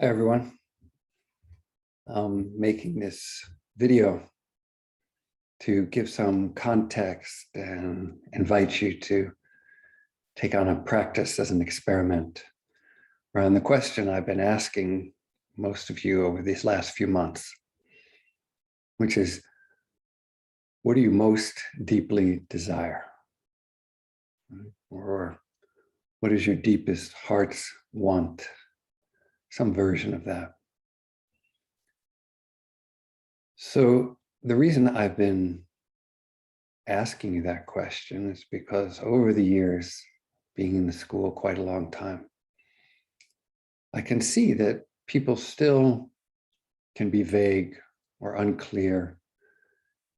Hi, everyone. I'm making this video to give some context and invite you to take on a practice as an experiment around the question I've been asking most of you over these last few months, which is, what do you most deeply desire? Or what is your deepest heart's want? Some version of that. So the reason I've been asking you that question is because over the years, being in the school quite a long time, I can see that people still can be vague or unclear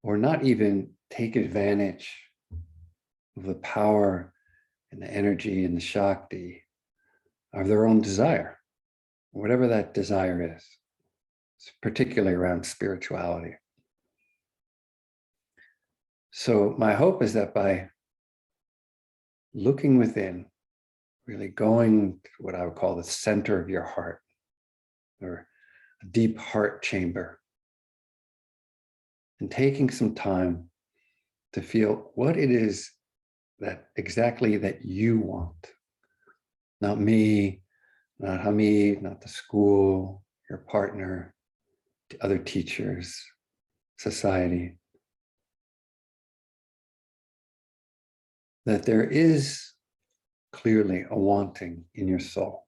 or not even take advantage of the power and the energy and the Shakti of their own desire, whatever that desire is, particularly around spirituality. So my hope is that by looking within, really going to what I would call the center of your heart, or a deep heart chamber, and taking some time to feel what it is that exactly that you want. Not me, not Hamid, not the school, your partner, other teachers, society. That there is clearly a wanting in your soul,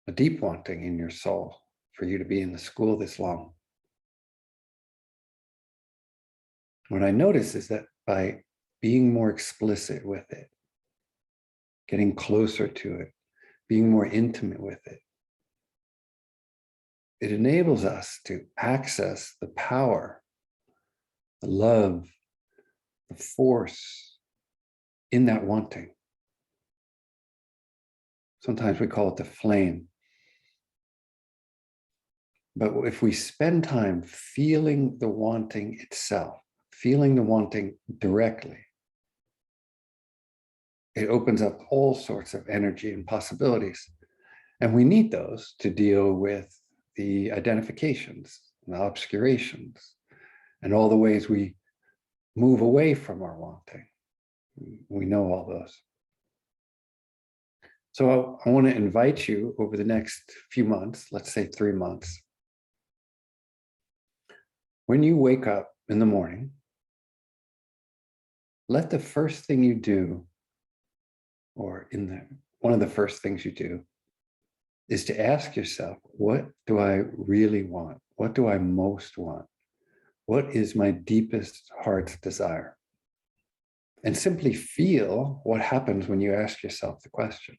a deep wanting in your soul for you to be in the school this long. What I notice is that by being more explicit with it, getting closer to it, being more intimate with it, it enables us to access the power, the love, the force in that wanting. Sometimes we call it the flame. But if we spend time feeling the wanting itself, feeling the wanting directly, it opens up all sorts of energy and possibilities. And we need those to deal with the identifications, and the obscurations, and all the ways we move away from our wanting. We know all those. So I want to invite you over the next few months, let's say 3 months, when you wake up in the morning, let the first thing you do, or one of the first things you do, is to ask yourself, what do I really want? What do I most want? What is my deepest heart's desire? And simply feel what happens when you ask yourself the question.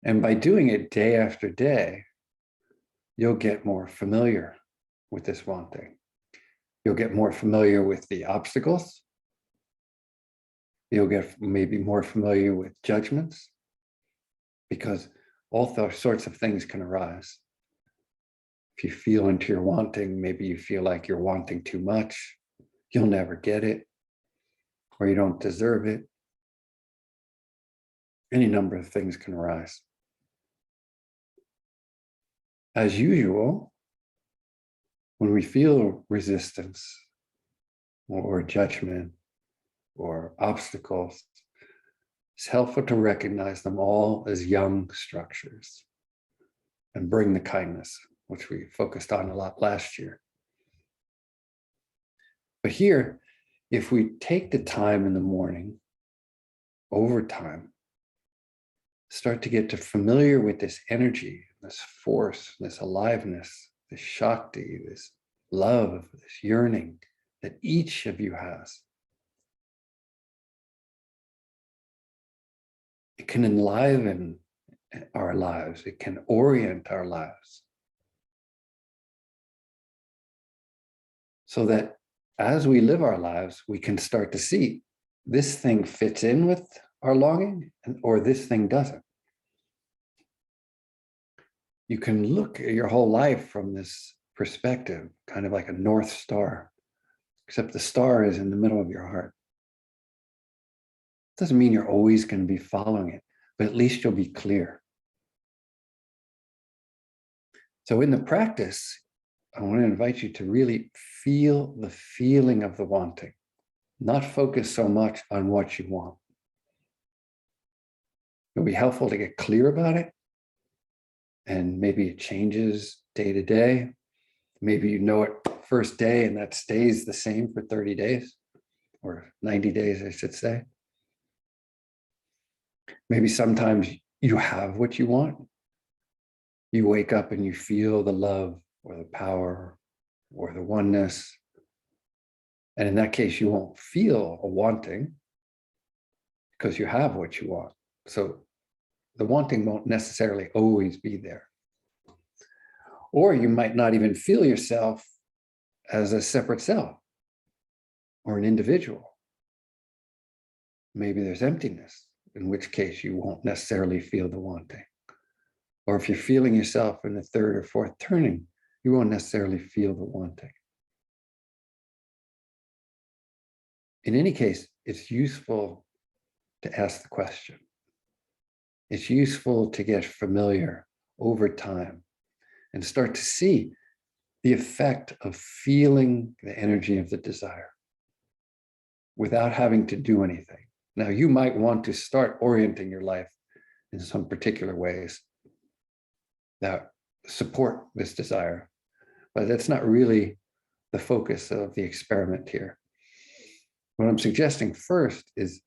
And by doing it day after day, you'll get more familiar with this wanting. You'll get more familiar with the obstacles. You'll get maybe more familiar with judgments, because all sorts of things can arise. If you feel into your wanting, maybe you feel like you're wanting too much, you'll never get it, or you don't deserve it. Any number of things can arise. As usual, when we feel resistance or judgment or obstacles, it's helpful to recognize them all as young structures and bring the kindness, which we focused on a lot last year. But here, if we take the time in the morning, over time, start to get familiar with this energy, this force, this aliveness, this Shakti, this love, this yearning that each of you has. It can enliven our lives. It can orient our lives. So that as we live our lives, we can start to see this thing fits in with our longing, or this thing doesn't. You can look at your whole life from this perspective, kind of like a North Star, except the star is in the middle of your heart. Doesn't mean you're always going to be following it, but at least you'll be clear. So in the practice, I want to invite you to really feel the feeling of the wanting, not focus so much on what you want. It'll be helpful to get clear about it, and maybe it changes day to day. Maybe you know it first day and that stays the same for 30 days or 90 days, I should say. Maybe sometimes you have what you want. You wake up and you feel the love or the power or the oneness. And in that case, you won't feel a wanting because you have what you want. So the wanting won't necessarily always be there. Or you might not even feel yourself as a separate self or an individual. Maybe there's emptiness, in which case you won't necessarily feel the wanting. Or if you're feeling yourself in the third or fourth turning, you won't necessarily feel the wanting. In any case, it's useful to ask the question. It's useful to get familiar over time and start to see the effect of feeling the energy of the desire without having to do anything. Now, you might want to start orienting your life in some particular ways that support this desire, but that's not really the focus of the experiment here. What I'm suggesting first is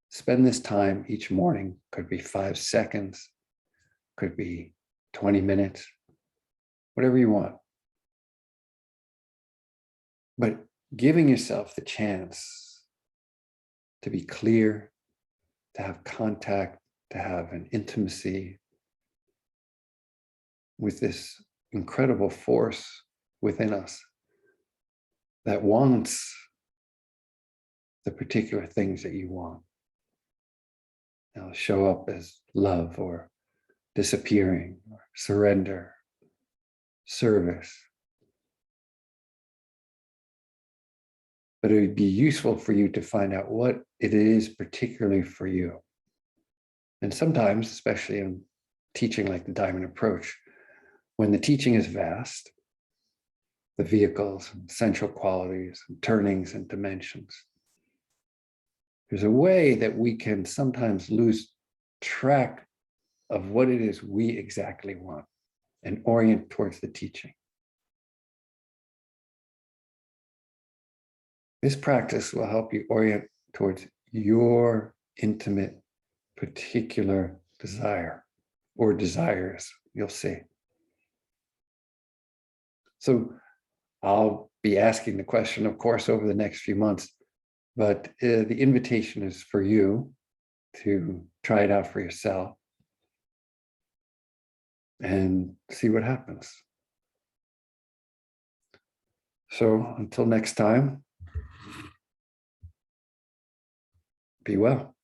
spend this time each morning, could be 5 seconds, could be 20 minutes, whatever you want. But giving yourself the chance to be clear, to have contact, to have an intimacy with this incredible force within us that wants the particular things that you want. They'll show up as love or disappearing or surrender, service. But it would be useful for you to find out what it is particularly for you. And sometimes, especially in teaching like the Diamond Approach, when the teaching is vast, the vehicles, and central qualities, and turnings and dimensions, there's a way that we can sometimes lose track of what it is we exactly want and orient towards the teaching. This practice will help you orient towards your intimate, particular desire or desires, you'll see. So I'll be asking the question, of course, over the next few months, but the invitation is for you to try it out for yourself and see what happens. So until next time, be well.